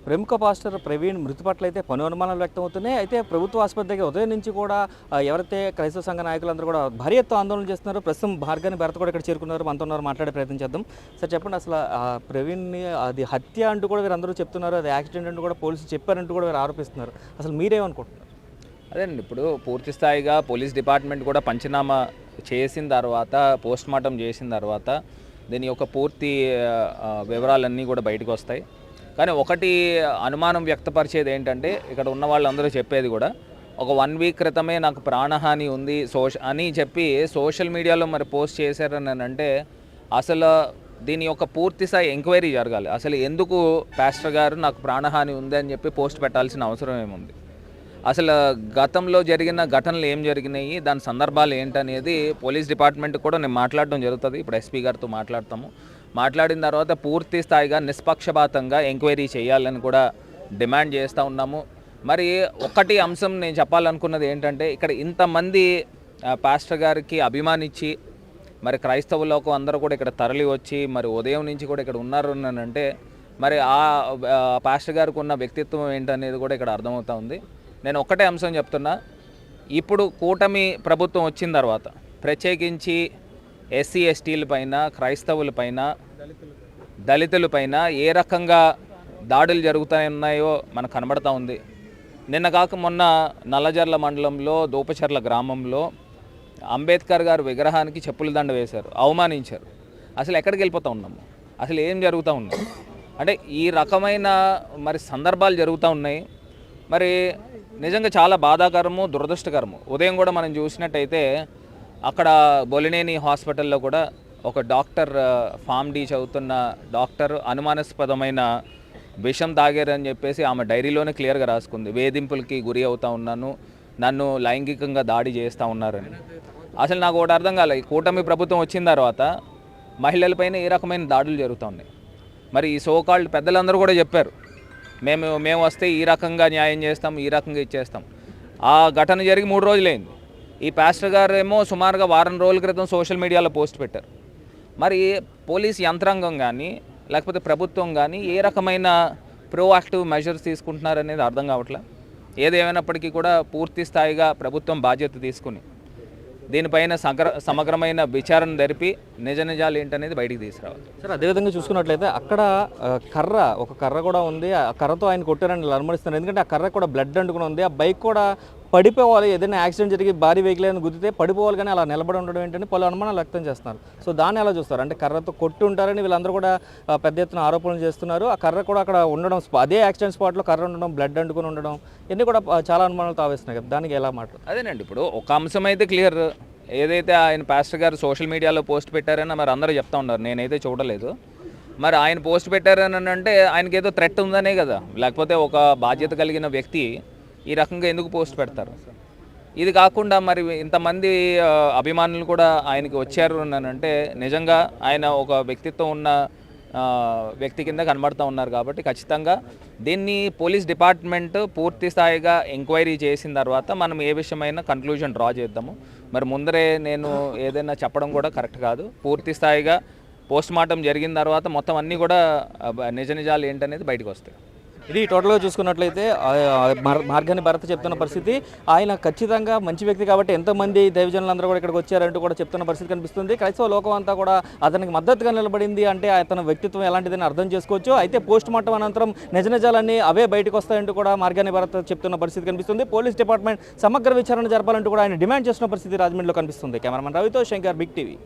ప్రముఖ పాస్టర్ ప్రవీణ్ మృతి పట్ల అయితే పలు అనుమానాలు వ్యక్తమవుతున్నాయి. అయితే ప్రభుత్వ ఆసుపత్రికి ఉదయం నుంచి కూడా ఎవరైతే క్రైస్తవ సంఘ నాయకులందరూ కూడా భారీ ఎత్తున ఆందోళన చేస్తున్నారు. ప్రస్తుతం భార్గవి భరత్ కూడా ఇక్కడ చేరుకున్నారు, మనతో ఉన్నారు, మాట్లాడే ప్రయత్నం చేద్దాం. సార్ చెప్పండి, అసలు ప్రవీణ్ని అది హత్య అంటూ కూడా వీరందరూ చెప్తున్నారు, అది యాక్సిడెంట్ అంటూ కూడా పోలీసులు చెప్పారంటూ కూడా వీరు ఆరోపిస్తున్నారు. అసలు మీరేమనుకుంటున్నారు? అదేనండి, ఇప్పుడు పూర్తి స్థాయిగా పోలీస్ డిపార్ట్మెంట్ కూడా పంచనామా చేసిన తర్వాత, పోస్ట్ మార్టం చేసిన తర్వాత దీని యొక్క పూర్తి వివరాలన్నీ కూడా బయటకు వస్తాయి. కానీ ఒకటి అనుమానం వ్యక్తపరిచేది ఏంటంటే, ఇక్కడ ఉన్న వాళ్ళందరూ చెప్పేది కూడా ఒక 1 వీక్ క్రితమే నాకు ప్రాణహాని ఉంది అని చెప్పి సోషల్ మీడియాలో మరి పోస్ట్ చేశారని అంటే, అసలు దీని యొక్క పూర్తి స్థాయి ఎంక్వైరీ జరగాలి. అసలు ఎందుకు పాస్టర్ గారు నాకు ప్రాణహాని ఉంది అని చెప్పి పోస్ట్ పెట్టాల్సిన అవసరం ఏముంది? అసలు గతంలో జరిగిన ఘటనలు ఏం జరిగినాయి, దాని సందర్భాలు ఏంటనేది పోలీస్ డిపార్ట్మెంట్ కూడా నేను మాట్లాడడం జరుగుతుంది. ఇప్పుడు ఎస్పీ గారితో మాట్లాడతాము. మాట్లాడిన తర్వాత పూర్తి స్థాయిగా నిష్పక్షపాతంగా ఎంక్వైరీ చేయాలని కూడా డిమాండ్ చేస్తూ ఉన్నాము. మరి ఒకటి అంశం నేను చెప్పాలనుకున్నది ఏంటంటే, ఇక్కడ ఇంతమంది పాస్టర్ గారికి అభిమానించి మరి క్రైస్తవ లోకం అందరూ కూడా ఇక్కడ తరలి వచ్చి మరి ఉదయం నుంచి కూడా ఇక్కడ ఉన్నారు అంటే, మరి ఆ పాస్టర్ గారికి ఉన్న వ్యక్తిత్వం ఏంటనేది కూడా ఇక్కడ అర్థమవుతూ ఉంది. నేను ఒక్కటే అంశం చెప్తున్నా, ఇప్పుడు కూటమి ప్రభుత్వం వచ్చిన తర్వాత ప్రత్యేకించి ఎస్సీ ఎస్టీల పైన, క్రైస్తవుల పైన, దళితుల పైన ఏ రకంగా దాడులు జరుగుతున్నాయో మనకు కనబడతా ఉంది. నిన్న కాక మొన్న నల్లజర్ల మండలంలో దూపచర్ల గ్రామంలో అంబేద్కర్ గారు విగ్రహానికి చెప్పుల దండ వేశారు, అవమానించారు. అసలు ఎక్కడికి వెళ్ళిపోతూ ఉన్నాము? అసలు ఏం జరుగుతూ ఉంది అంటే ఈ రకమైన మరి సందర్భాలు జరుగుతూ ఉన్నాయి. మరి నిజంగా చాలా బాధాకరము, దురదృష్టకరము. ఉదయం కూడా మనం చూసినట్టయితే అక్కడ బొలినేని హాస్పిటల్లో కూడా ఒక డాక్టర్, ఫామ్ డి చదువుతున్న డాక్టర్ అనుమానాస్పదమైన విషం తాగారని చెప్పేసి ఆమె డైరీలోనే క్లియర్గా రాసుకుంది. వేధింపులకి గురి అవుతూ ఉన్నాను, నన్ను లైంగికంగా దాడి చేస్తూ ఉన్నారని. అసలు నాకు ఒకటి అర్థం కాలేదు, ఈ కూటమి ప్రభుత్వం వచ్చిన తర్వాత మహిళలపైన ఏ రకమైన దాడులు జరుగుతూ ఉన్నాయి. మరి ఈ సోకాల్డ్ పెద్దలందరూ కూడా చెప్పారు, మేము వస్తే ఈ రకంగా న్యాయం చేస్తాం, ఈ రకంగా ఇచ్చేస్తాం. ఆ ఘటన జరిగి 3 రోజులైంది. ఈ పాస్టర్ గారు ఏమో సుమారుగా వారం రోజుల క్రితం సోషల్ మీడియాలో పోస్ట్ పెట్టారు. మరి పోలీస్ యంత్రాంగం కానీ లేకపోతే ప్రభుత్వం కానీ ఏ రకమైన ప్రోయాక్టివ్ మెజర్స్ తీసుకుంటున్నారనేది అర్థం కావట్లే. ఏదేమైనప్పటికీ కూడా పూర్తి స్థాయిగా ప్రభుత్వం బాధ్యత తీసుకుని దీనిపైన సమగ్రమైన విచారణ జరిపి నిజ నిజాలు ఏంటనేది బయటికి తీసుకురావాలి. సార్, అదేవిధంగా చూసుకున్నట్లయితే అక్కడ ఒక కర్ర కూడా ఉంది. ఆ కర్రతో ఆయన కొట్టారని అనుమానిస్తున్నారు. ఎందుకంటే ఆ కర్ర కూడా బ్లడ్ అంటుకుని ఉంది. ఆ బైక్ కూడా పడిపోవాలి, ఏదైనా యాక్సిడెంట్ జరిగి భారీ వెహికల్ అని గుద్దితే పడిపోవాలి, కానీ అలా నిలబడి ఉండడం ఏంటని పలు అనుమానాలు వ్యక్తం చేస్తున్నారు. సో దాన్ని ఎలా చూస్తారు? అంటే కర్రతో కొట్టి ఉంటారని వీళ్ళందరూ కూడా పెద్ద ఎత్తున ఆరోపణలు చేస్తున్నారు. ఆ కర్ర కూడా అక్కడ ఉండడం, అదే యాక్సిడెంట్ స్పాట్లో కర్ర ఉండడం, బ్లడ్ అంటుకుని ఉండడం, ఇవన్నీ కూడా చాలా అనుమానాలు తావేస్తున్నాయి కదా, దానికి ఎలా మాట్లాడు? అదేనండి, ఇప్పుడు ఒక అంశం అయితే క్లియర్. ఏదైతే ఆయన పాస్టర్ గారు సోషల్ మీడియాలో పోస్ట్ పెట్టారని మరి అందరూ చెప్తా ఉన్నారు, నేనైతే చూడలేదు. మరి ఆయన పోస్ట్ పెట్టారని అంటే ఆయనకి ఏదో థ్రెట్ ఉందనే కదా, లేకపోతే ఒక బాధ్యత కలిగిన వ్యక్తి ఈ రకంగా ఎందుకు పోస్ట్ పెడతారు? ఇది కాకుండా మరి ఇంతమంది అభిమానులు కూడా ఆయనకి వచ్చారు అంటే నిజంగా ఆయన ఒక వ్యక్తిత్వం ఉన్న వ్యక్తి కింద కనబడుతూ ఉన్నారు. కాబట్టి ఖచ్చితంగా దీన్ని పోలీస్ డిపార్ట్మెంట్ పూర్తి స్థాయిగా ఎంక్వైరీ చేసిన తర్వాత మనం ఏ విషయమైనా కన్క్లూజన్ డ్రా చేద్దాము. మరి ముందరే నేను ఏదైనా చెప్పడం కూడా కరెక్ట్ కాదు. పూర్తి స్థాయిగా పోస్ట్ మార్టం జరిగిన తర్వాత మొత్తం అన్నీ కూడా నిజ నిజాలు ఏంటనేది బయటకు వస్తాయి. ఇది టోటల్గా చూసుకున్నట్లయితే భార్గవి భరత్ చెప్తున్న పరిస్థితి, ఆయన ఖచ్చితంగా మంచి వ్యక్తి కాబట్టి ఎంతోమంది దైవజనులందరూ కూడా ఇక్కడికి వచ్చారంటూ కూడా చెప్తున్న పరిస్థితి కనిపిస్తుంది. క్రైస్తవ లోకం అంతా కూడా అతనికి మద్దతుగా నిలబడింది అంటే అతని వ్యక్తిత్వం ఎలాంటిదని అర్థం చేసుకోవచ్చు. అయితే పోస్ట్ మార్టం అనంతరం నిజ నిజాలన్నీ అవే బయటకు వస్తాయంటూ కూడా భార్గవి భరత్ చెప్తున్న పరిస్థితి కనిపిస్తుంది. పోలీస్ డిపార్ట్మెంట్ సమగ్ర విచారణ జరపాలంటూ కూడా ఆయన డిమాండ్ చేస్తున్న పరిస్థితి రాజమండ్రిలో కనిపిస్తుంది. కెమెరామెన్ రవితో శంకర్, బిగ్ టీవీ.